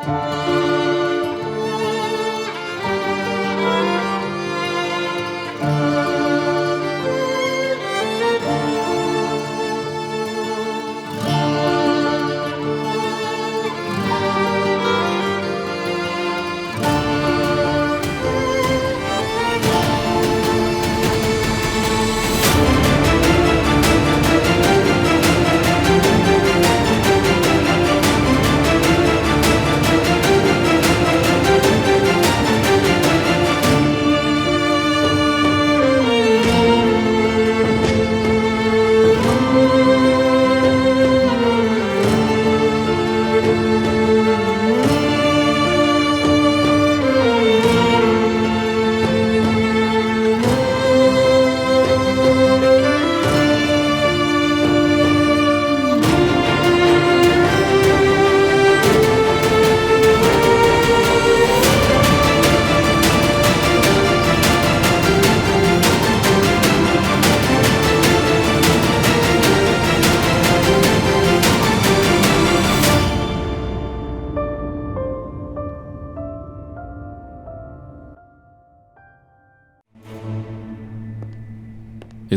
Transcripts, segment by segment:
इस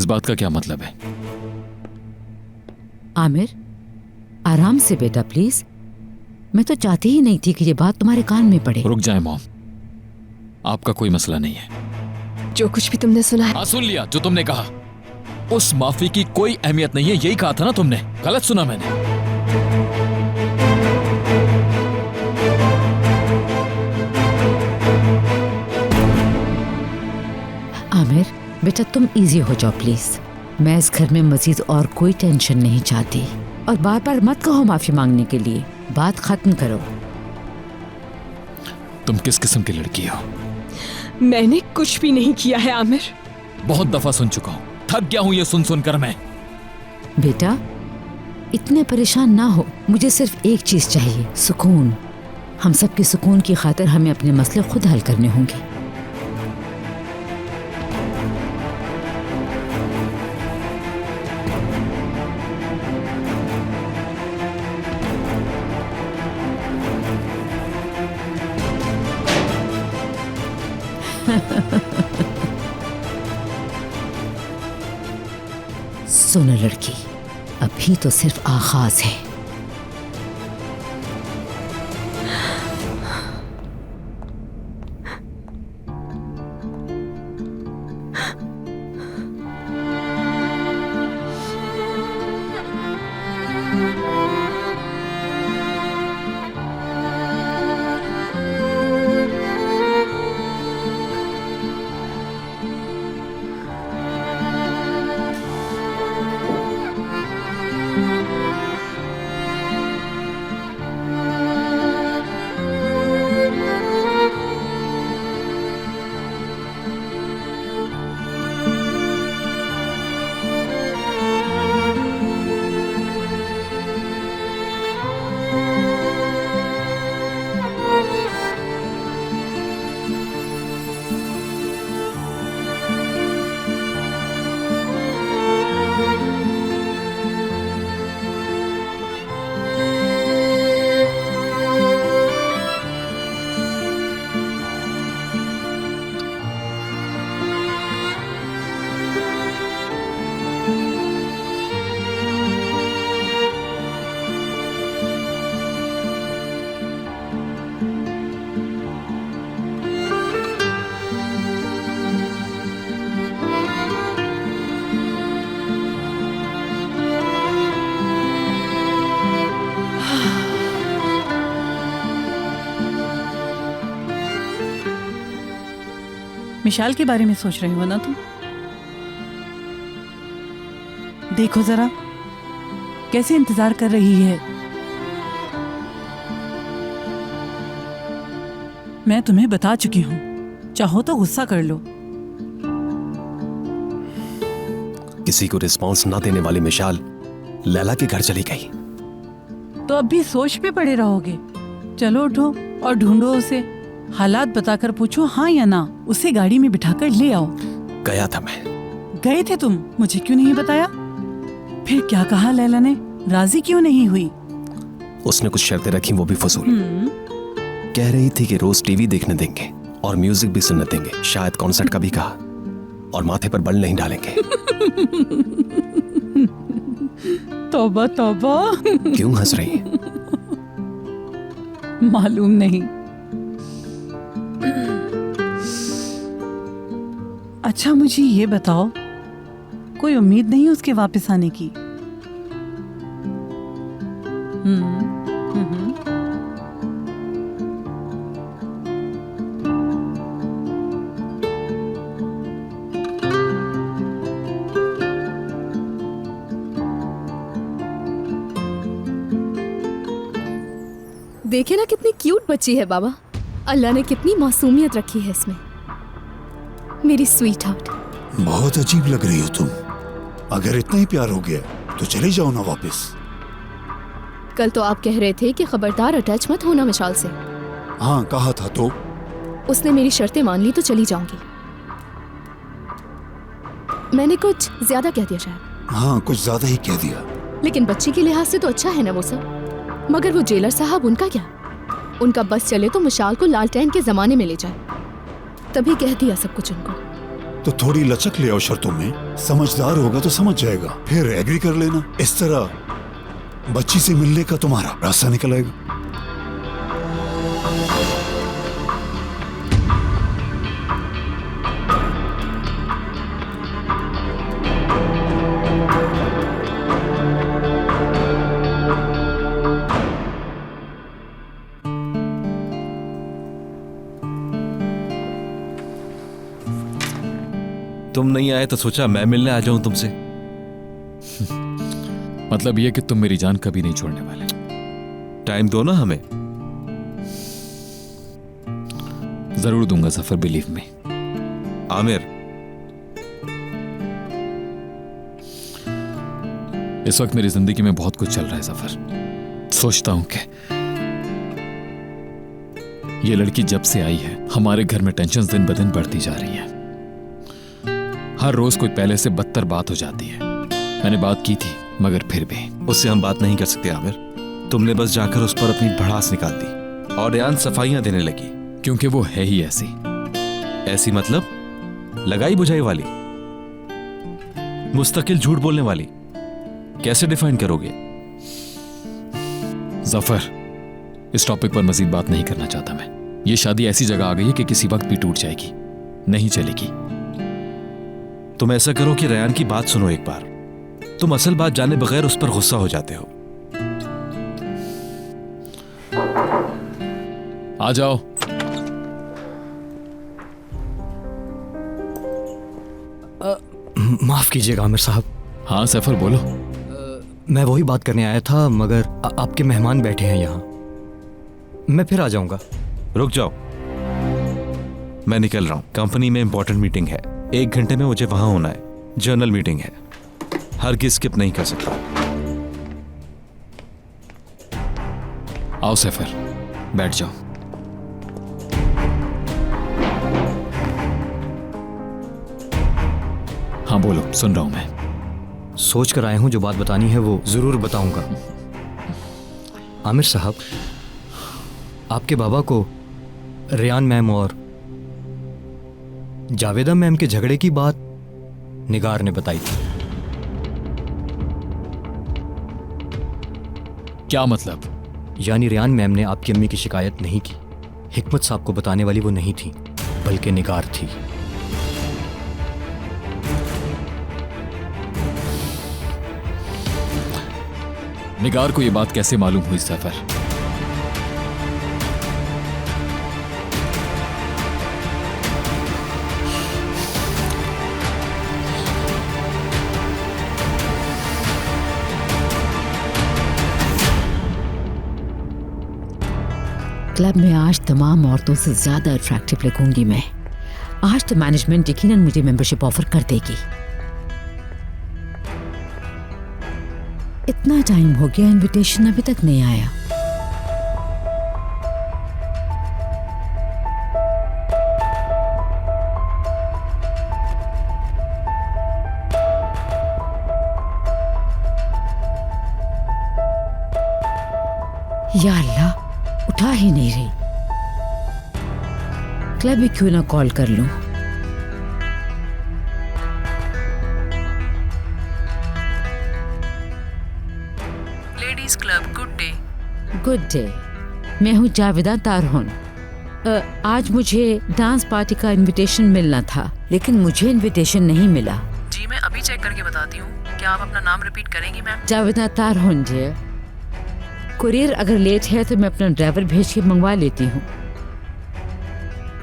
बात का क्या मतलब है? आमिर, आराम से बेटा प्लीज। मैं तो चाहती ही नहीं थी कि ये बात तुम्हारे कान में पड़े। रुक जाए मॉम, आपका कोई मसला नहीं है। जो कुछ भी तुमने सुना है। हाँ, सुन लिया जो तुमने कहा। उस माफी की कोई अहमियत नहीं है, यही कहा था ना तुमने? गलत सुना मैंने? आमिर बेटा तुम इजी हो जाओ प्लीज। मैं इस घर में मजीद और कोई टेंशन नहीं चाहती। और बार बार मत कहो माफी मांगने के लिए, बात खत्म करो। तुम किस किस्म की लड़की हो? मैंने कुछ भी नहीं किया है आमिर। बहुत दफा सुन चुका हूं, थक गया हूं ये सुन सुनकर मैं। बेटा इतने परेशान ना हो, मुझे सिर्फ एक चीज चाहिए, सुकून। हम सबके सुकून की खातिर हमें अपने मसले खुद हल करने होंगे। सुनो लड़की, अभी तो सिर्फ आगाज है। मिशाल के बारे में सोच रही हो ना तुम? देखो जरा कैसे इंतजार कर रही है। मैं तुम्हें बता चुकी हूं, चाहो तो गुस्सा कर लो। किसी को रिस्पॉन्स ना देने वाली मिशाल लैला के घर चली गई। तो अब भी सोच पे पड़े रहोगे? चलो उठो और ढूंढो उसे। हालात बताकर पूछो हाँ या ना, उसे गाड़ी में बिठाकर ले आओ। गया था मैं। गए थे तुम, मुझे क्यों नहीं बताया? फिर क्या कहा लैला ने? राजी क्यों नहीं हुई? उसने कुछ शर्तें रखी, वो भी फजूल। कह रही थी कि रोज टीवी देखने देंगे और म्यूजिक भी सुनने देंगे, शायद कॉन्सर्ट का भी कहा, और माथे पर बल नहीं डालेंगे। तौबा तौबा। क्यों हंस रही हैं? मालूम नहीं। अच्छा मुझे ये बताओ, कोई उम्मीद नहीं उसके वापस आने की? देखे ना कितनी क्यूट बच्ची है बाबा। अल्लाह ने कितनी मासूमियत रखी है इसमें। मेरी स्वीट हार्ट। बहुत अजीब लग रही हो तुम। अगर इतना ही प्यार हो गया तो चले जाओ ना वापस। कल तो आप कह रहे थे कि खबरदार अटैच मत होना विशाल से। हाँ कहा था तो। उसने मेरी शर्तें मान ली तो चली जाऊंगी। मैंने कुछ ज्यादा कह दिया शायद। हाँ कुछ ज्यादा ही कह दिया। लेकिन बच्ची के लिहाज से तो अच्छा है ना वो सब। मगर वो जेलर साहब, उनका क्या? उनका बस चले तो मिशाल को लालटेन के जमाने में ले जाए। तभी कह दिया सब कुछ उनको। तो थोड़ी लचक ले आओ शर्तों में। समझदार होगा तो समझ जाएगा, फिर एग्री कर लेना। इस तरह बच्ची से मिलने का तुम्हारा रास्ता निकल आएगा। तुम नहीं आए तो सोचा मैं मिलने आ जाऊं तुमसे। मतलब ये कि तुम मेरी जान कभी नहीं छोड़ने वाले। टाइम दो ना हमें। जरूर दूंगा सफर, बिलीव में। आमिर, इस वक्त मेरी जिंदगी में बहुत कुछ चल रहा है सफर। सोचता हूं कि ये लड़की जब से आई है हमारे घर में टेंशन दिन ब दिन बढ़ती जा रही है। हर रोज कोई पहले से बदतर बात हो जाती है। मैंने बात की थी मगर फिर भी। उससे हम बात नहीं कर सकते आमिर। तुमने बस जाकर उस पर अपनी भड़ास निकाल दी और रेयान सफाइयां देने लगी। क्योंकि वो है ही ऐसी। ऐसी मतलब लगाई बुझाई वाली, मुस्तकिल झूठ बोलने वाली। कैसे डिफाइन करोगे? जफर, इस टॉपिक पर मजीद बात नहीं करना चाहता मैं। ये शादी ऐसी जगह आ गई है कि किसी वक्त भी टूट जाएगी, नहीं चलेगी। तुम ऐसा करो कि रेयान की बात सुनो एक बार। तुम असल बात जाने बगैर उस पर गुस्सा हो जाते हो। आ जाओ। माफ कीजिएगा आमिर साहब। हाँ सफर, बोलो। मैं वही बात करने आया था मगर आपके मेहमान बैठे हैं यहाँ। मैं फिर आ जाऊंगा। रुक जाओ, मैं निकल रहा हूं। कंपनी में इंपॉर्टेंट मीटिंग है, 1 घंटे में मुझे वहां होना है। जर्नल मीटिंग है, हरगिज़ स्किप नहीं कर सकता। आओ सफर, बैठ जाओ। हाँ बोलो, सुन रहा हूं मैं। सोच कर आया हूं, जो बात बतानी है वो जरूर बताऊंगा। आमिर साहब, आपके बाबा को रेयान मैम और जावेदा मैम के झगड़े की बात निगार ने बताई थी। क्या मतलब? यानी रेयान मैम ने आपकी अम्मी की शिकायत नहीं की। हिकमत साहब को बताने वाली वो नहीं थी, बल्कि निगार थी। निगार को ये बात कैसे मालूम हुई सफर? क्लब में आज तमाम औरतों से ज्यादा अट्रैक्टिव लगूंगी मैं। आज तो मैनेजमेंट यकीनन मुझे मेंबरशिप ऑफर कर देगी। इतना टाइम हो गया, इनविटेशन अभी तक नहीं आया। या अल्लाह, उठा ही नहीं रही। क्लब ही क्यों ना कॉल कर लूं। Ladies club, good day. Good day, मैं हूँ जावेदा तारहुन। आज मुझे डांस पार्टी का इनविटेशन मिलना था, लेकिन मुझे इनविटेशन नहीं मिला। जी मैं अभी चेक करके बताती हूँ। क्या आप अपना नाम रिपीट करेंगी मैम? जावेदा तारहुन जी। कुरियर अगर लेट है तो मैं अपना ड्राइवर भेज के मंगवा लेती हूँ।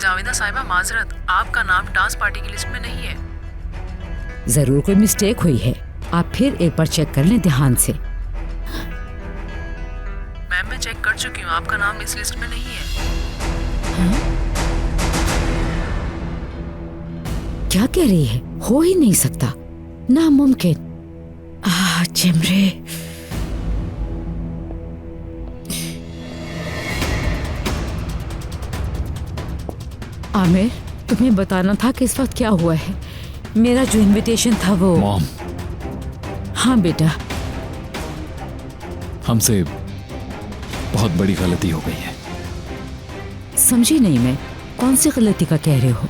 जावेदा साहिबा माजरत, आपका नाम डांस पार्टी की लिस्ट में नहीं है। जरूर कोई मिस्टेक हुई है, आप फिर एक बार चेक कर लें ध्यान से। मैम मैं चेक कर चुकी हूँ, आपका नाम इस लिस्ट में नहीं है। क्या कह रही है? हो ही नहीं सकता, नामुमकिन। चिमरे, आमिर तुम्हें बताना था कि इस वक्त क्या हुआ है। मेरा जो इनविटेशन था वो। मॉम, हाँ बेटा। हमसे बहुत बड़ी गलती हो गई है। समझी नहीं मैं, कौन सी गलती का कह रहे हो?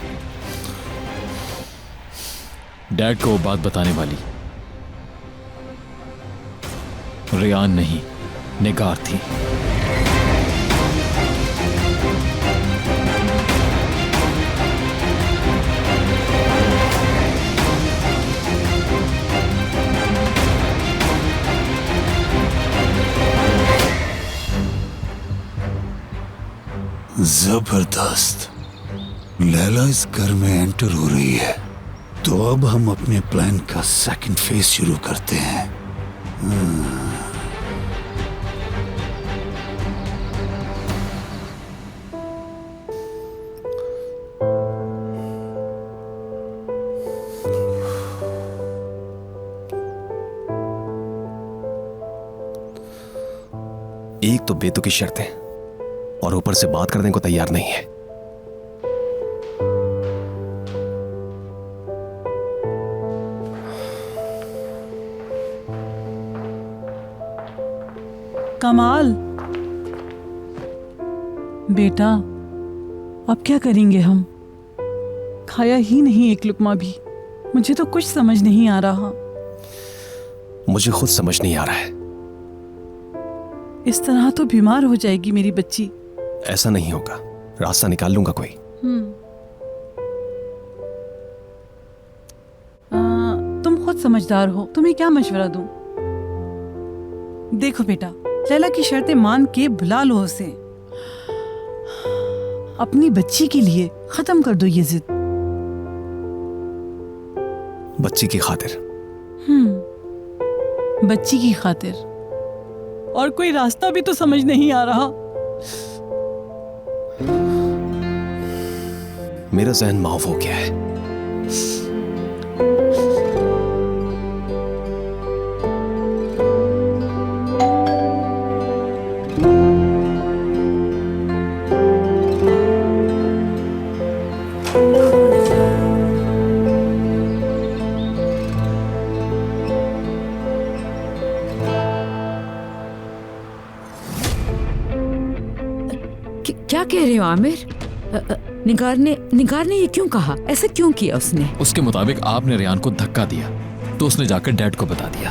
डैड को वो बात बताने वाली रियान नहीं, निगार थी। जबरदस्त। लैला इस घर में एंटर हो रही है, तो अब हम अपने प्लान का सेकंड फेज शुरू करते हैं। एक तो बेतुकी शर्तें और ऊपर से बात करने को तैयार नहीं है। कमाल बेटा, अब क्या करेंगे हम? खाया ही नहीं एक लुकमा भी। मुझे तो कुछ समझ नहीं आ रहा। मुझे खुद समझ नहीं आ रहा है। इस तरह तो बीमार हो जाएगी मेरी बच्ची। ऐसा नहीं होगा, रास्ता निकाल लूंगा कोई। तुम खुद समझदार हो, तुम्हें क्या मशवरा दूं? देखो बेटा, लैला की शर्तें मान के बुला लो उसे। अपनी बच्ची के लिए खत्म कर दो ये जिद। बच्ची की खातिर? बच्ची की खातिर। और कोई रास्ता भी तो समझ नहीं आ रहा। मेरा जहन माफ हो गया है। क्या कह रहे हो आमिर? निगार ने ये क्यों कहा? ऐसा क्यों किया उसने? उसके मुताबिक आपने रियान को धक्का दिया, तो उसने जाकर डैड को बता दिया।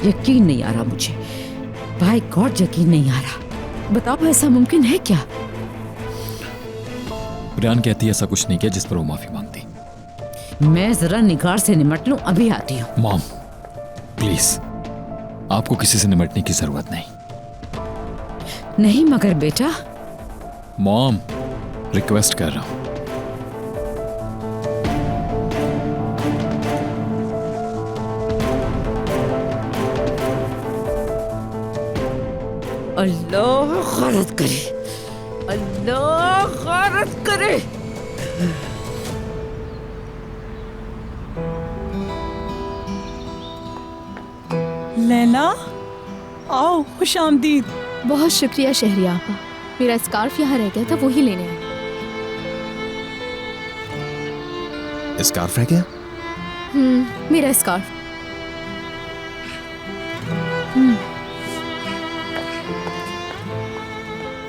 यकीन नहीं आ रहा मुझे, बाय गॉड यकीन नहीं आ रहा। बताओ ऐसा मुमकिन है क्या? रियान कहती है ऐसा कुछ नहीं किया जिस पर वो माफी मांगती। मैं जरा निगार से निमट लूं, अभी आती हूँ। मॉम प्लीज, आपको किसी से निमटने की जरूरत नहीं। नहीं मगर बेटा। मॉम रिक्वेस्ट कर रहा हूं। अल्लाह गलत करे, अल्लाह गलत करे। लैला, आओ, खुश आमदीद। बहुत शुक्रिया शहरिया आपा, मेरा स्कार्फ यहाँ रह गया था, वो ही लेने आया। स्कार्फ है क्या? मेरा स्कार्फ।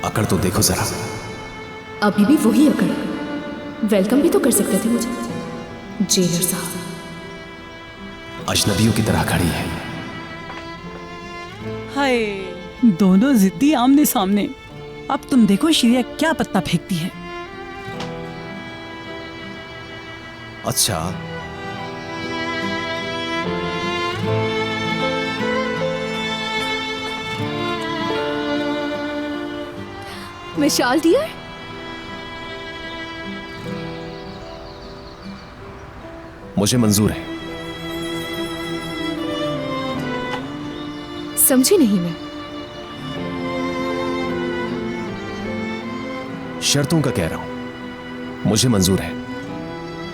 अकड़ तो देखो जरा। अभी भी वही अकड़। वेलकम भी तो कर सकते थे मुझे, जेलर साहब। अजनबियों की तरह खड़ी है। हाय, दोनों जिद्दी आमने सामने। अब तुम देखो श्रेया क्या पत्ता फेंकती है। अच्छा, विशाल डियर, मुझे मंजूर है। समझी नहीं मैं। शर्तों का कह रहा हूं, मुझे मंजूर है।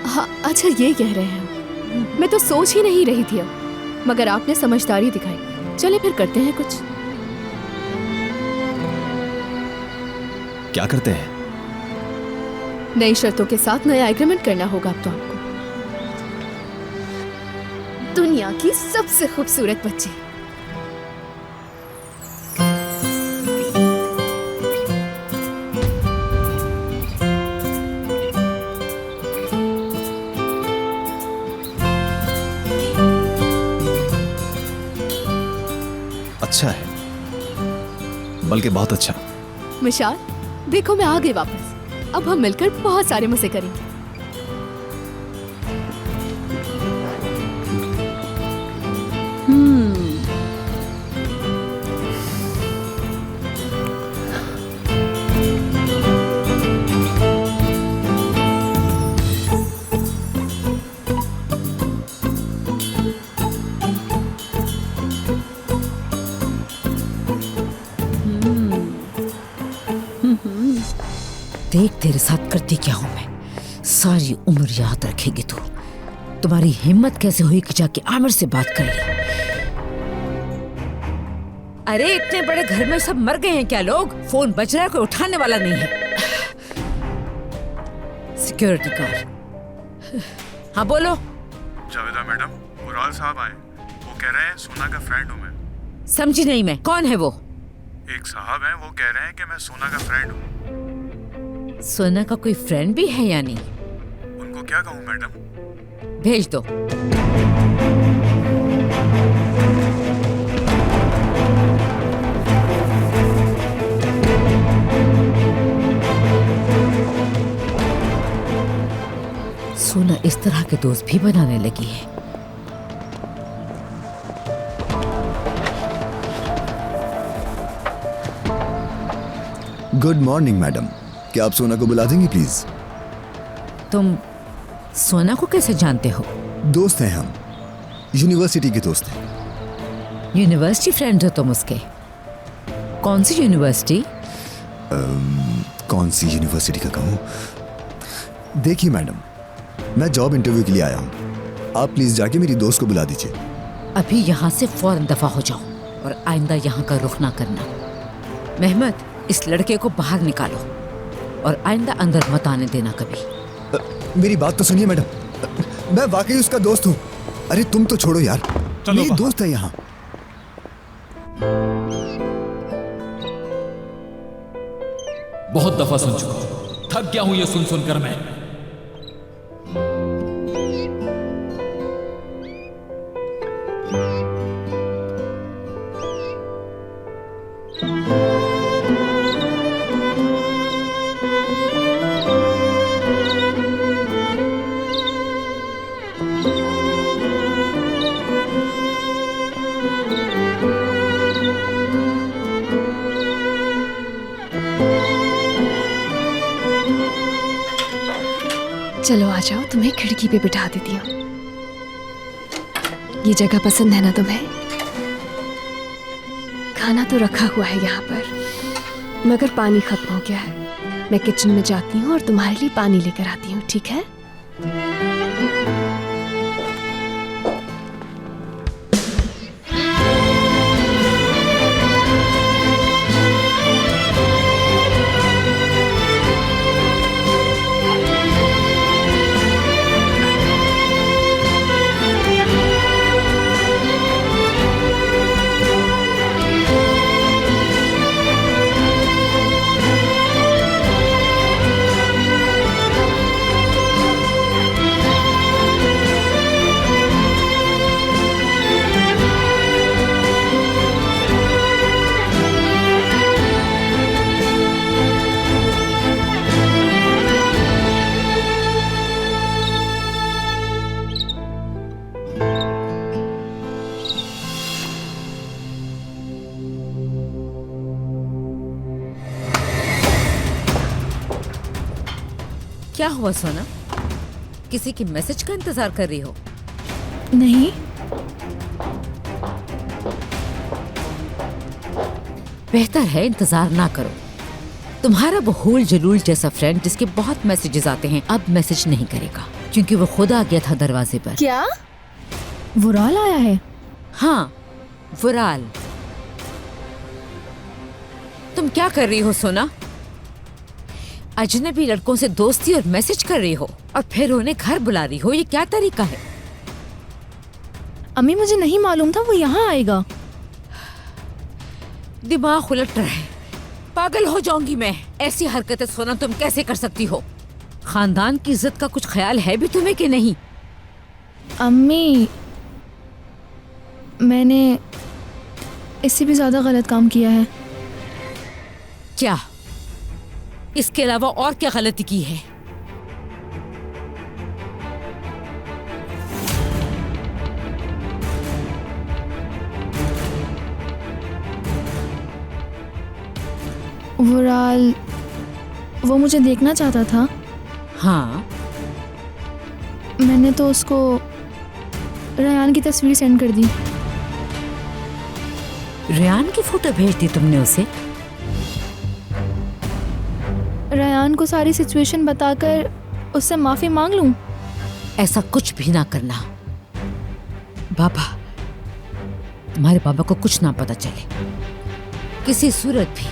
हाँ, अच्छा ये कह रहे हैं। मैं तो सोच ही नहीं रही थी अब, मगर आपने समझदारी दिखाई। चले फिर करते हैं कुछ। क्या करते हैं? नई शर्तों के साथ नया एग्रीमेंट करना होगा अब तो आपको। दुनिया की सबसे खूबसूरत बच्ची। अच्छा है, बल्कि बहुत अच्छा। मिशाल, देखो मैं आ गई वापस। अब हम मिलकर बहुत सारे मजे करेंगे। देख तेरे साथ करती क्या हूं मैं, सारी उम्र याद रखेगी तू। तुम्हारी हिम्मत कैसे हुई कि जाके आमिर से बात कर ली? अरे इतने बड़े घर में सब मर गए हैं क्या लोग? फोन बज रहा है, कोई उठाने वाला नहीं है। Security guard. हाँ बोलो। जावेदा मैडम, बुराल साहब आए। वो कह रहे हैं सोना का फ्रेंड हूँ मैं। समझी नहीं मैं, कौन है वो? एक साहब हैं, वो कह रहे हैं कि मैं सोना का फ्रेंड हूँ। सोना का कोई फ्रेंड भी है यानी? उनको क्या कहूँ मैडम? भेज दो। सोना इस तरह के दोस्त भी बनाने लगी है। गुड मॉर्निंग मैडम, क्या आप सोना को बुला देंगी प्लीज? तुम सोना को कैसे जानते हो? दोस्त हैं हम, यूनिवर्सिटी के दोस्त हैं। यूनिवर्सिटी फ्रेंड हो तुम उसके? कौन सी यूनिवर्सिटी? कौन सी यूनिवर्सिटी का कहूँ? देखिए मैडम, मैं जॉब इंटरव्यू के लिए आया हूँ। आप प्लीज जाके मेरी दोस्त को बुला दीजिए। अभी यहाँ से फौरन दफा हो जाओ और आइंदा यहाँ का रुख ना करना। मेहमद, इस लड़के को बाहर निकालो और आइंदा अंदर मत आने देना कभी। मेरी बात तो सुनिए मैडम, मैं वाकई उसका दोस्त हूँ। अरे तुम तो छोड़ो यार, मेरी दोस्त है यहाँ। बहुत दफा सुन चुका हूं, थक गया हूं ये सुन सुनकर मैं। चलो आ जाओ, तुम्हें खिड़की पे बिठा देती हूँ। ये जगह पसंद है ना तुम्हें? खाना तो रखा हुआ है यहाँ पर, मगर पानी खत्म हो गया है। मैं किचन में जाती हूँ और तुम्हारे लिए पानी लेकर आती हूँ, ठीक है? क्या हुआ सोना? किसी की मैसेज का इंतजार कर रही हो? नहीं, बेहतर है इंतजार ना करो। तुम्हारा वो हुल जलूल जैसा फ्रेंड जिसके बहुत मैसेजेस आते हैं अब मैसेज नहीं करेगा, क्योंकि वो खुद आ गया था दरवाजे पर। क्या वुराल आया है? हाँ, वुराल। तुम क्या कर रही हो सोना? अजनबी लड़कों से दोस्ती और मैसेज कर रही हो और फिर उन्हें घर बुला रही हो, ये क्या तरीका है? अम्मी मुझे नहीं मालूम था वो यहाँ आएगा। दिमाग उलट रहा है, पागल हो जाऊंगी मैं। ऐसी हरकतें सोना तुम कैसे कर सकती हो? खानदान की इज्जत का कुछ ख्याल है भी तुम्हें कि नहीं? अम्मी, मैंने इससे भी ज्यादा गलत काम किया है। क्या? इसके अलावा और क्या गलती की है? वुराल वो मुझे देखना चाहता था। हाँ, मैंने तो उसको रेयान की तस्वीर सेंड कर दी। रेयान की फोटो भेज दी तुमने उसे? रेयान को सारी सिचुएशन बताकर उससे माफी मांग लूं? ऐसा कुछ भी ना करना बाबा। तुम्हारे बाबा को कुछ ना पता चले। किसी सूरत भी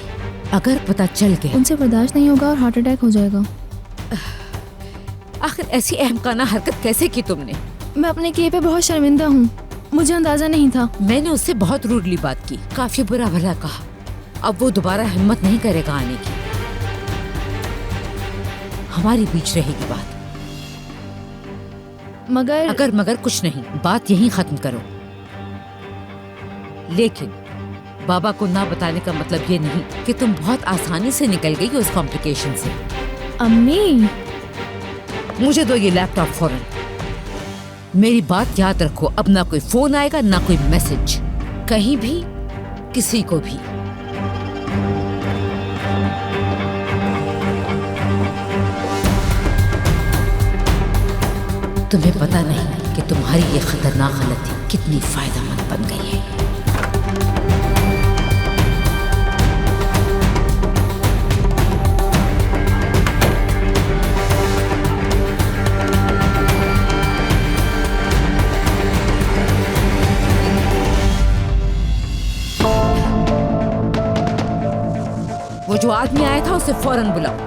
अगर पता चल गया, उनसे बर्दाश्त नहीं होगा और हार्ट अटैक हो जाएगा। आखिर ऐसी अहमकाना हरकत कैसे की तुमने? मैं अपने किए पे बहुत शर्मिंदा हूँ। मुझे अंदाजा नहीं था। मैंने उससे बहुत रूडली बात की, काफी बुरा भला कहा। अब वो दोबारा हिम्मत नहीं करेगा आने की। हमारी बीच रहेगी बात। मगर कुछ नहीं, बात यहीं खत्म करो। लेकिन बाबा को ना बताने का मतलब ये नहीं कि तुम बहुत आसानी से निकल गई उस कॉम्प्लिकेशन से। अम्मी, मुझे दो ये लैपटॉप फौरन। मेरी बात याद रखो, अब ना कोई फोन आएगा ना कोई मैसेज, कहीं भी किसी को भी। तुम्हें पता नहीं कि तुम्हारी ये खतरनाक गलती कितनी फायदेमंद बन गई है। वो जो आदमी आया था उसे फौरन बुलाओ।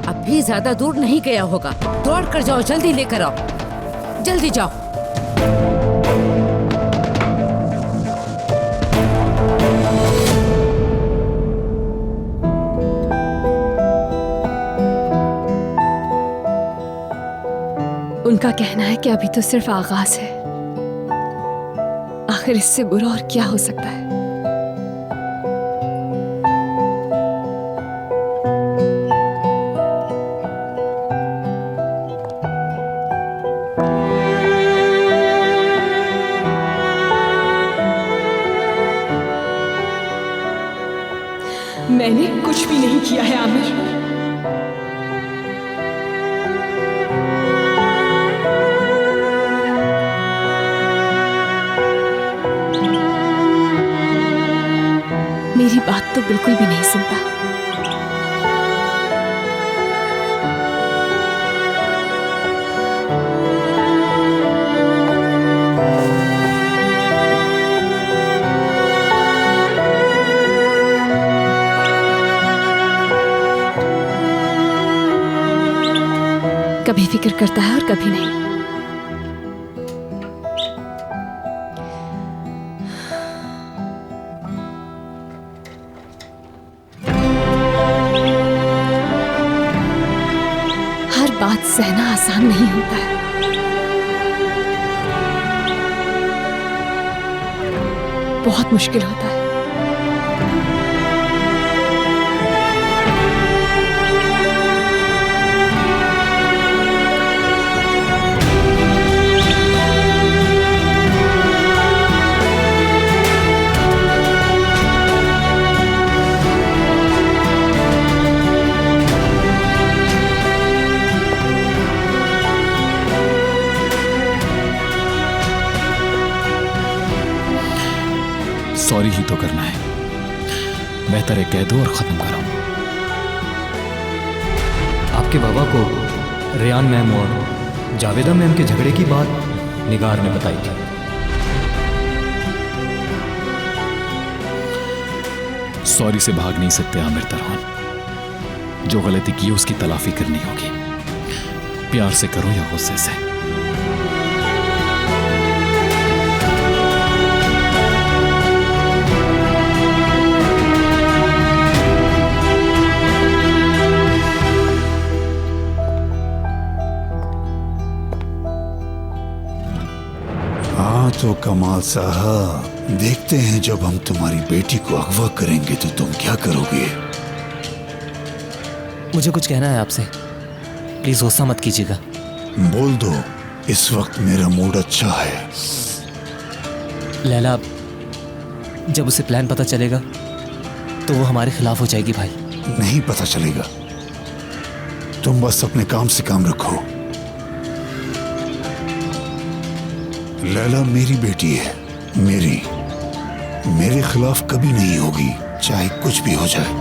अभी ज्यादा दूर नहीं गया होगा, दौड़ कर जाओ, जल्दी लेकर आओ, जल्दी जाओ। उनका कहना है कि अभी तो सिर्फ आगाज है। आखिर इससे बुरा और क्या हो सकता है? मैंने कुछ भी नहीं किया है आमिर। मेरी बात तो बिल्कुल भी नहीं सुनता। कभी फिक्र करता है और कभी नहीं। हर बात सहना आसान नहीं होता है। बहुत मुश्किल होता है। सॉरी ही तो करना है। बेहतर है कह दो और खत्म करो। आपके बाबा को रेयान मैम और जावेदा मैम के झगड़े की बात निगार ने बताई थी। सॉरी से भाग नहीं सकते आमिर तरहान। जो गलती की उसकी तलाफी करनी होगी। प्यार से करो या गुस्से से। हाँ तो कमाल साहब, देखते हैं जब हम तुम्हारी बेटी को अगवा करेंगे तो तुम क्या करोगे। मुझे कुछ कहना है आपसे, प्लीज गुस्सा मत कीजिएगा। बोल दो, इस वक्त मेरा मूड अच्छा है। लैला, जब उसे प्लान पता चलेगा तो वो हमारे खिलाफ हो जाएगी भाई। नहीं पता चलेगा, तुम बस अपने काम से काम रखो। लैला मेरी बेटी है, मेरे खिलाफ कभी नहीं होगी, चाहे कुछ भी हो जाए।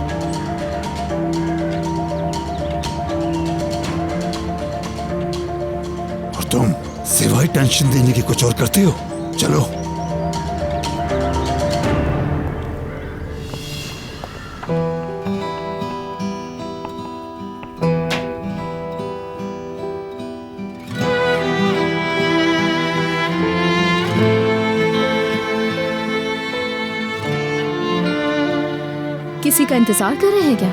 और तुम सिवाय टेंशन देने की कुछ और करते हो? चलो। किसी का इंतजार कर रहे हैं क्या?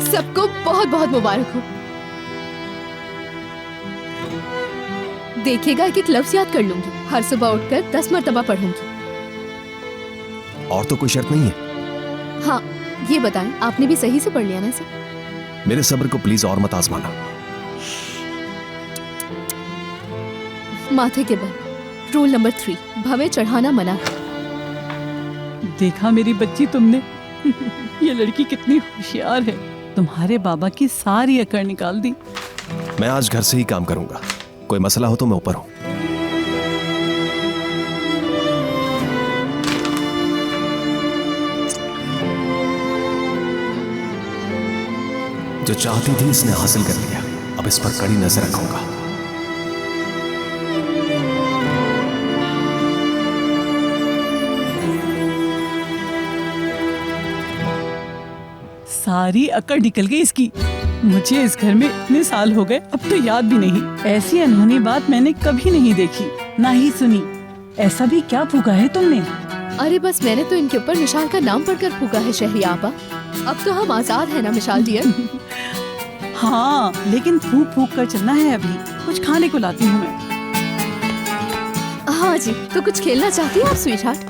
सबको बहुत बहुत मुबारक हो। देखिएगा कि लफ्ज याद कर लूंगी, हर सुबह उठकर 10 मरतबा पढ़ूंगी। और तो कोई शर्त नहीं है? हाँ, ये बताएं, आपने भी सही से पढ़ लिया ना इसे? मेरे सब्र को प्लीज और मत आजमाना। माथे के बल, रूल नंबर 3, भवे चढ़ाना मना। देखा मेरी बच्ची तुमने? ये लड़की कितनी होशियार है, तुम्हारे बाबा की सारी अकड़ निकाल दी। मैं आज घर से ही काम करूंगा, कोई मसला हो तो मैं ऊपर हूं। जो चाहती थी इसने हासिल कर लिया, अब इस पर कड़ी नजर रखूंगा। सारी अकड़ निकल गई इसकी। मुझे इस घर में इतने साल हो गए, अब तो याद भी नहीं। ऐसी अनहोनी बात मैंने कभी नहीं देखी, ना ही सुनी। ऐसा भी क्या फूका है तुमने? अरे बस मैंने तो इनके ऊपर मिशाल का नाम पढ़कर फूका है शहरिया आपा। अब तो हम आजाद है ना मिशाल डियर। हाँ, लेकिन फूक फूक कर चलना है। अभी कुछ खाने को लाती हूँ मैं। हाँ जी, तो कुछ खेलना चाहती है आप स्वीट हार्ट?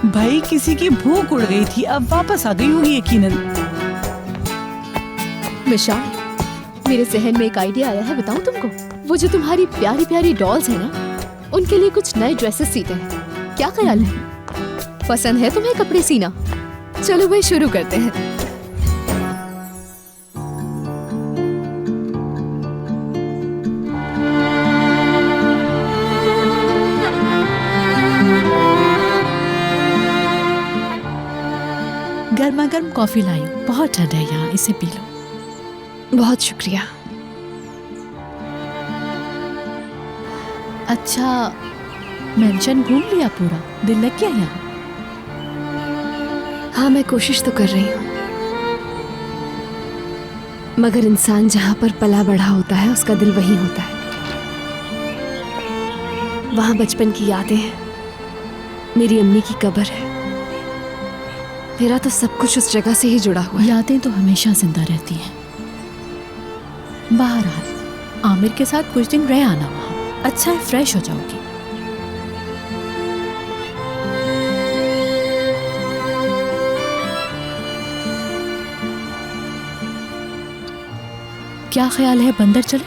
भाई किसी की भूख उड़ गई थी, अब वापस आ गई होगी यकीनन। मिशाल, मेरे जहन में एक आइडिया आया है, बताऊं तुमको? वो जो तुम्हारी प्यारी प्यारी डॉल्स है ना, उनके लिए कुछ नए ड्रेसेस सीते हैं। क्या ख्याल है? पसंद है तुम्हें कपड़े सीना? चलो भाई शुरू करते हैं। गर्मा गर्म कॉफी लाई हूँ, बहुत ठंड है यहाँ, इसे पी लो। बहुत शुक्रिया। अच्छा, मेंशन घूम लिया पूरा? दिल लग गया यहाँ? हाँ, मैं कोशिश तो कर रही हूँ, मगर इंसान जहाँ पर पला बढ़ा होता है उसका दिल वहीं होता है। वहाँ बचपन की यादें हैं, मेरी अम्मी की कब्र है, मेरा तो सब कुछ उस जगह से ही जुड़ा हुआ है। यादें तो हमेशा जिंदा रहती हैं। बहरहाल आमिर के साथ कुछ दिन रह आना वहाँ, अच्छा है, फ्रेश हो जाओगी। क्या ख्याल है, बंदर चले?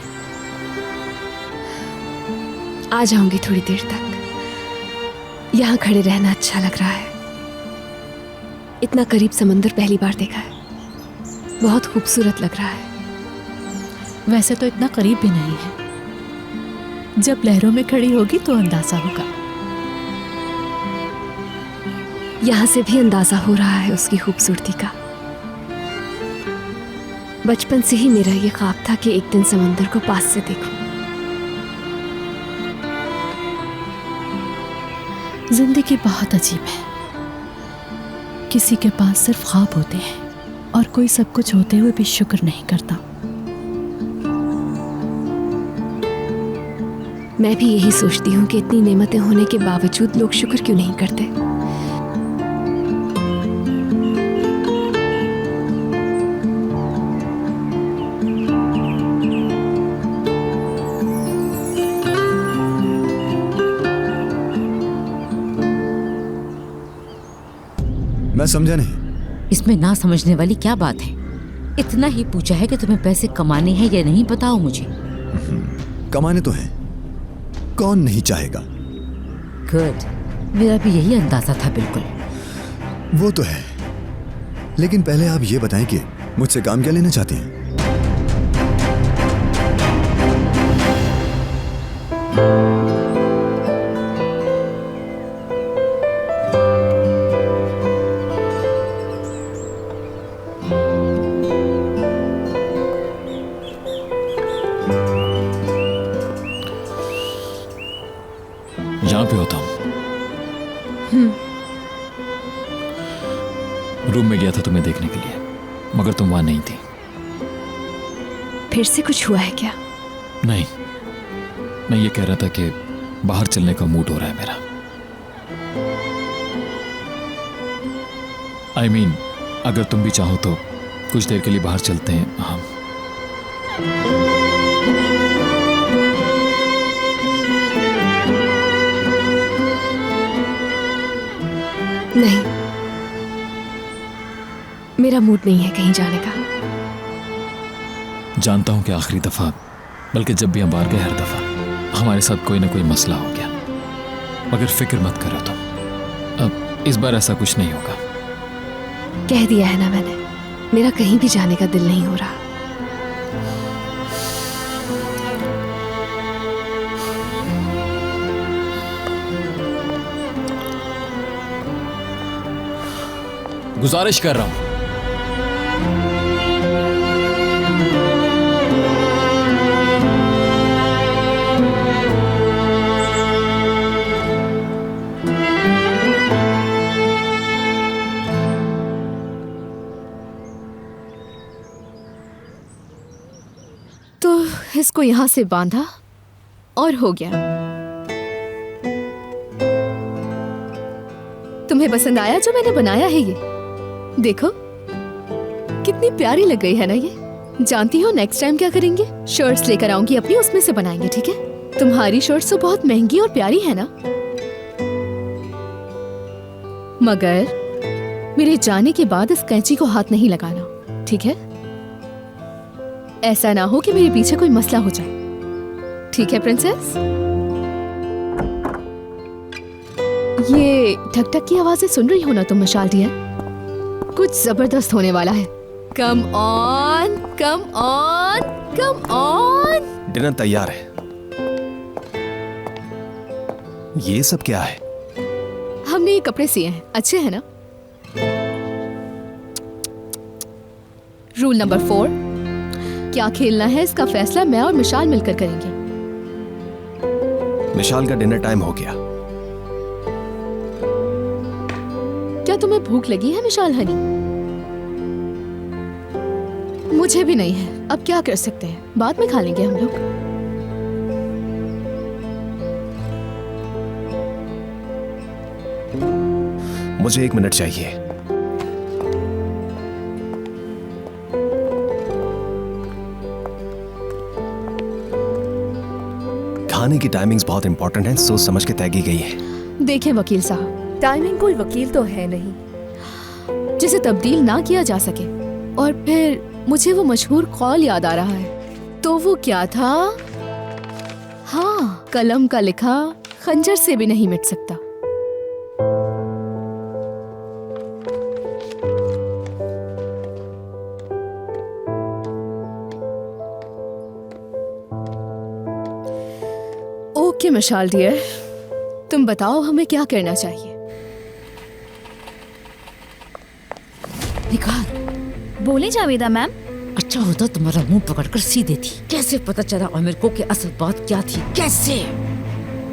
आ जाऊंगी थोड़ी देर तक। यहाँ खड़े रहना अच्छा लग रहा है, इतना करीब समंदर पहली बार देखा है। बहुत खूबसूरत लग रहा है। वैसे तो इतना करीब भी नहीं है, जब लहरों में खड़ी होगी तो अंदाजा होगा। यहाँ से भी अंदाजा हो रहा है उसकी खूबसूरती का। बचपन से ही मेरा ये ख्वाब था कि एक दिन समंदर को पास से देखूं। जिंदगी बहुत अजीब है, किसी के पास सिर्फ ख्वाब होते हैं और कोई सब कुछ होते हुए भी शुक्र नहीं करता। मैं भी यही सोचती हूँ कि इतनी नेमतें होने के बावजूद लोग शुक्र क्यों नहीं करते। मैं समझा नहीं। इसमें ना समझने वाली क्या बात है? इतना ही पूछा है कि तुम्हें पैसे कमाने हैं या नहीं, बताओ मुझे। कमाने तो हैं, कौन नहीं चाहेगा। गुड, मेरा भी यही अंदाजा था। बिल्कुल वो तो है, लेकिन पहले आप ये बताएं कि मुझसे काम क्या लेना चाहती हैं? यहाँ पे होता हूँ। रूम में गया था तुम्हें देखने के लिए, मगर तुम वहां नहीं थी। फिर से कुछ हुआ है क्या? नहीं, मैं ये कह रहा था कि बाहर चलने का मूड हो रहा है मेरा। I mean, अगर तुम भी चाहो तो कुछ देर के लिए बाहर चलते हैं हम। नहीं, मेरा मूड नहीं है कहीं जाने का। जानता हूं कि आखिरी दफा, बल्कि जब भी हम बाहर गए हर दफा हमारे साथ कोई ना कोई मसला हो गया, मगर फिक्र मत करो तुम, अब इस बार ऐसा कुछ नहीं होगा। कह दिया है ना मैंने, मेरा कहीं भी जाने का दिल नहीं हो रहा। गुजारिश कर रहा हूं, तो इसको यहां से बांधा और हो गया। तुम्हें पसंद आया जो मैंने बनाया है? ये देखो कितनी प्यारी लग रही है ना ये। जानती हो नेक्स्ट टाइम क्या करेंगे? शर्ट्स लेकर आऊंगी अपनी, उसमें से बनाएंगे, ठीक है? तुम्हारी शर्ट्स तो बहुत महंगी और प्यारी है ना, मगर मेरे जाने के बाद इस कैंची को हाथ नहीं लगाना, ठीक है? ऐसा ना हो कि मेरे पीछे कोई मसला हो जाए, ठीक है प्रिंसेस? ये ठक ठक की आवाजें सुन रही हो ना तुम मशाल डियर? कुछ जबरदस्त होने वाला है। Come on, come on, come on. Dinner तैयार है। ये सब क्या है? हमने ये कपड़े सिए हैं, अच्छे हैं ना? रूल नंबर 4, क्या खेलना है इसका फैसला मैं और मिशाल मिलकर करेंगे। मिशाल का डिनर टाइम हो गया। क्या तुम्हें भूख लगी है मिशाल हनी? मुझे भी नहीं है, अब क्या कर सकते हैं, बाद में खा लेंगे हम लोग। मुझे 1 मिनट चाहिए। खाने की टाइमिंग्स बहुत इंपॉर्टेंट है, सोच समझ के तय की गई है। देखें वकील साहब, टाइमिंग कोई वकील तो है नहीं जिसे तब्दील ना किया जा सके। और फिर मुझे वो मशहूर कौल याद आ रहा है, तो वो क्या था? हाँ, कलम का लिखा खंजर से भी नहीं मिट सकता। ठीक है मिशाल डियर, तुम बताओ हमें क्या करना चाहिए। निगार, बोले जावेदा मैम। अच्छा होता तुम्हारा मुंह पकड़कर सीधे थी। कैसे पता चला आमिर को कि असल बात क्या थी? कैसे?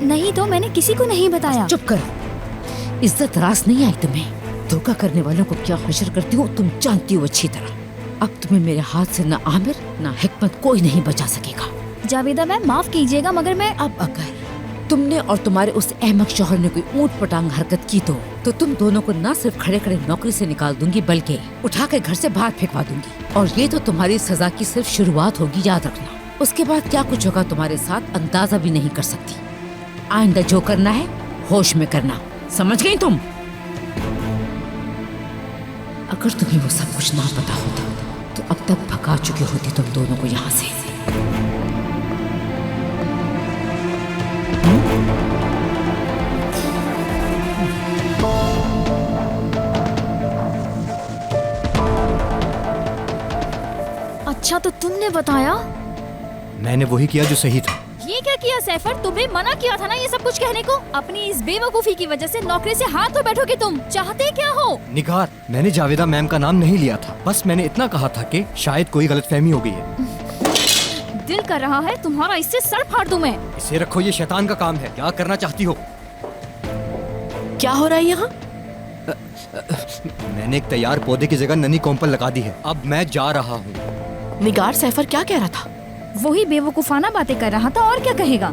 नहीं तो मैंने किसी को नहीं बताया। चुप करो। इज्जत रास नहीं आई तुम्हें? धोखा करने वालों को क्या हशर करती हो तुम जानती हो अच्छी तरह। अब तुम्हें मेरे हाथ से ना आमिर ना हिकमत कोई नहीं बचा सकेगा। जावेदा मैम माफ कीजिएगा मगर मैं अब अगर तुमने और तुम्हारे उस अहमक शौहर ने कोई ऊंट पटांग हरकत की तो तुम दोनों को न सिर्फ खड़े खड़े नौकरी से निकाल दूंगी बल्कि उठा कर घर से बाहर फेंकवा दूंगी। और ये तो तुम्हारी सजा की सिर्फ शुरुआत होगी, याद रखना। उसके बाद क्या कुछ होगा तुम्हारे साथ अंदाजा भी नहीं कर सकती। आइंदा जो करना है होश में करना, समझ गई तुम? अगर तुम्हें वो सब कुछ ना पता होता तो अब तक भगा चुकी होती तुम दोनों को यहाँ से। अच्छा तो तुमने बताया? मैंने वही किया जो सही था। ये क्या किया सैफर? तुम्हें मना किया था ना ये सब कुछ कहने को। अपनी इस बेवकूफी की वजह से नौकरी से हाथ धो बैठोगे तुम। चाहते क्या हो? निगार, मैंने जावेदा मैम का नाम नहीं लिया था। बस मैंने इतना कहा था कि शायद कोई गलतफहमी हो गई है। दिल कर रहा है तुम्हारा इससे सर फाड़ दूं मैं। इसे रखो, ये शैतान का काम है। क्या करना चाहती हो? क्या हो रहा है यहाँ? मैंने एक तैयार पौधे की जगह ननी कॉम्पल लगा दी है। अब मैं जा रहा हूँ। निगार, सैफर क्या कह रहा था? वही बेवकूफाना बातें कर रहा था और क्या कहेगा।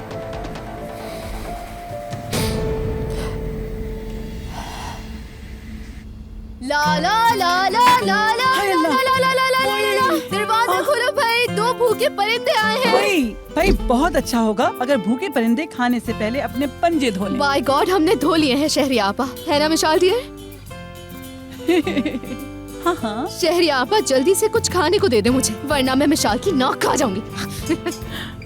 ला ला ला ला ला ला दरवाजा खोलो भाई, दो भूखे परिंदे आए हैं। भाई बहुत अच्छा होगा अगर भूखे परिंदे खाने से पहले अपने पंजे धो लें। बाय गॉड, हमने धो लिए हैं शहरी आपा, है ना मिशाल डियर? हाँ। शहरी आपा जल्दी से कुछ खाने को दे दे मुझे, वरना मैं मिशाल की नाक खा जाऊंगी।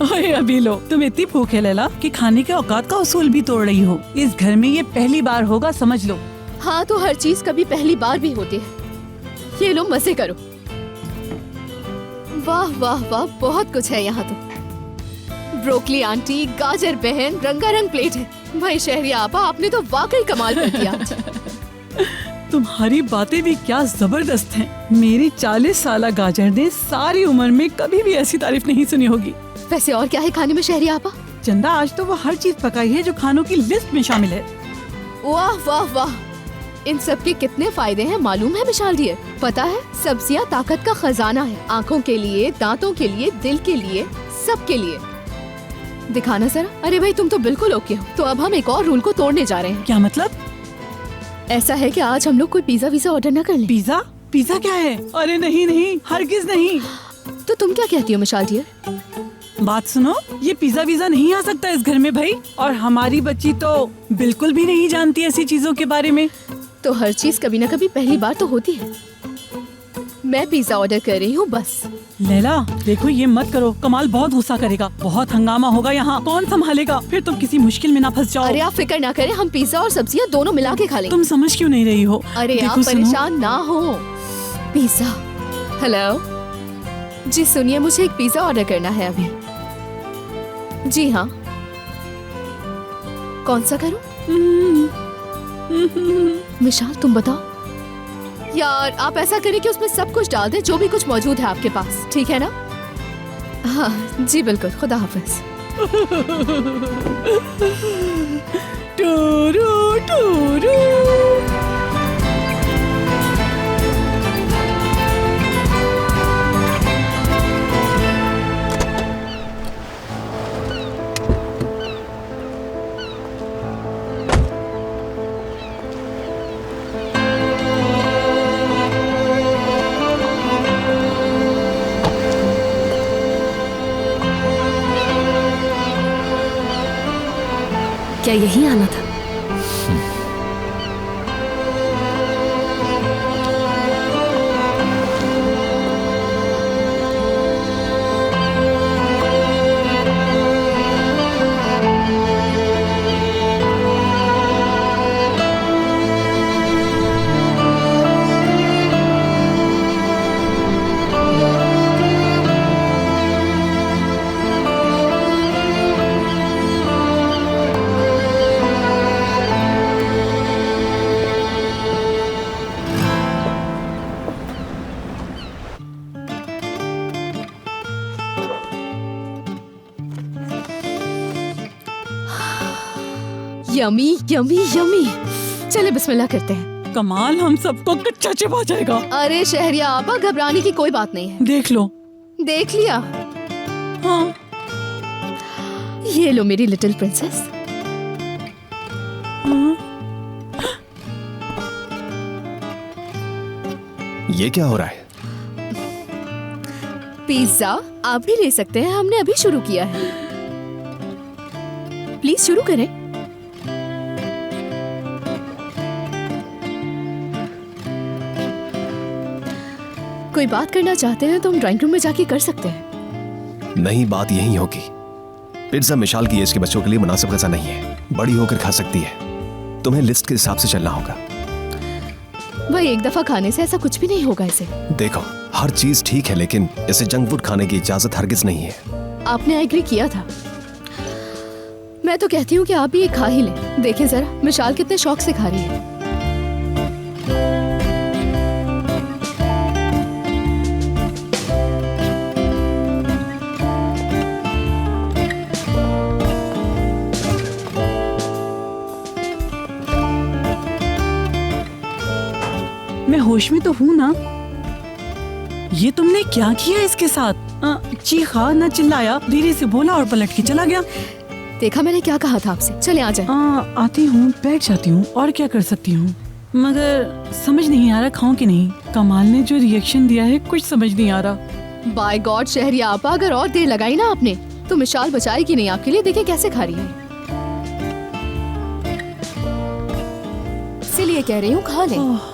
ओए अभी लो, तुम इतनी भूख है लैला कि खाने के औकात का उसूल भी तोड़ रही हो। इस घर में ये पहली बार होगा, समझ लो। हाँ तो हर चीज कभी पहली बार भी होती है। ये लो मजे करो। वाह वाह वाह, बहुत कुछ है यहाँ तो। ब्रोकली आंटी, गाजर बहन, रंगारंग प्लेट है। भाई शहरी आपा, आपने तो वाकई कमाल कर दिया। तुम्हारी बातें भी क्या जबरदस्त हैं। मेरी 40 साल गाजर ने सारी उम्र में कभी भी ऐसी तारीफ नहीं सुनी होगी। वैसे और क्या है खाने में शहरी आपा? चंदा, आज तो वो हर चीज पकाई है जो खानों की लिस्ट में शामिल है। वाह वाह वाह, इन सब के कितने फायदे हैं मालूम है मिशाल डियर? पता है, सब्जियां ताकत का खजाना है। आँखों के लिए, दांतों के लिए, दिल के लिए, सबके लिए। दिखाना जरा। अरे भाई तुम तो बिल्कुल ओके हो। तो अब हम एक और रूल को तोड़ने जा रहे हैं। क्या मतलब? ऐसा है कि आज हम लोग कोई पिज्जा वीजा ऑर्डर न कर लें। पिज्जा? पिज्जा क्या है? अरे नहीं नहीं, हरगिज नहीं। तो तुम क्या कहती हो मिशाल डियर? बात सुनो, ये पिज्जा वीजा नहीं आ सकता इस घर में भाई। और हमारी बच्ची तो बिल्कुल भी नहीं जानती ऐसी चीजों के बारे में। तो हर चीज कभी न कभी पहली बार तो होती है। मैं पिज्जा ऑर्डर कर रही हूँ बस। लैला देखो, ये मत करो, कमाल बहुत गुस्सा करेगा। बहुत हंगामा होगा यहाँ, कौन संभालेगा? फिर तुम किसी मुश्किल में ना फंस जाओ। अरे आप फिक्र ना करें, हम पिज्जा और सब्जियाँ दोनों मिला के खा लेंगे। तुम समझ क्यों नहीं रही हो? अरे आप परेशान ना हो। पिज्जा। हेलो जी, सुनिए, मुझे एक पिज्जा ऑर्डर करना है अभी। जी हाँ, कौन सा करूं? मिशाल तुम बताओ। यार आप ऐसा करें कि उसमें सब कुछ डाल दें, जो भी कुछ मौजूद है आपके पास, ठीक है ना? हाँ जी बिल्कुल, खुदा हाफिज। True true. क्या यही आना था? Yummy yummy yummy. चले बिस्मिल्लाह करते हैं। कमाल, हम सबको कच्चा चिपा जाएगा। अरे शहरिया आपा, घबराने की कोई बात नहीं है। देख लो। देख लिया? हाँ। ये लो मेरी लिटिल प्रिंसेस। ये क्या हो रहा है? पिज्जा आप भी ले सकते हैं, हमने अभी शुरू किया है। प्लीज शुरू करें। कोई बात करना चाहते हैं तो हम ड्राइंग रूम में जाके कर सकते हैं। नहीं, बात यही होगी। पिज्जा मिशाल की एज के बच्चों के लिए मुनासिब गज़ा नहीं है, बड़ी होकर खा सकती है। तुम्हें लिस्ट के हिसाब से चलना होगा। भाई एक दफा खाने से ऐसा कुछ भी नहीं होगा इसे। देखो, हर चीज ठीक है लेकिन इसे जंक फूड खाने की इजाजत हरगिज नहीं है। आपने एग्री किया था। मैं तो कहती हूँ कि आप भी ये खा ही लें। देखें जरा मिशाल कितने शौक से खा रही है। मैं होश में तो हूँ ना? ये तुमने क्या किया इसके साथ? चीखा ना चिल्लाया, धीरे से बोला और पलट के चला गया। देखा मैंने क्या कहा था आपसे? चले आ जाए। आती हूँ, बैठ जाती हूँ, और क्या कर सकती हूँ। मगर समझ नहीं आ रहा खाऊं कि नहीं। कमाल ने जो रिएक्शन दिया है कुछ समझ नहीं आ रहा। बाय गॉड शहरिया आपा, अगर और देर लगाई ना आपने तो मिशाल बचाएगी नहीं आपके लिए। देखें कैसे खा रही है। इसीलिए कह रही हूँ खा ले।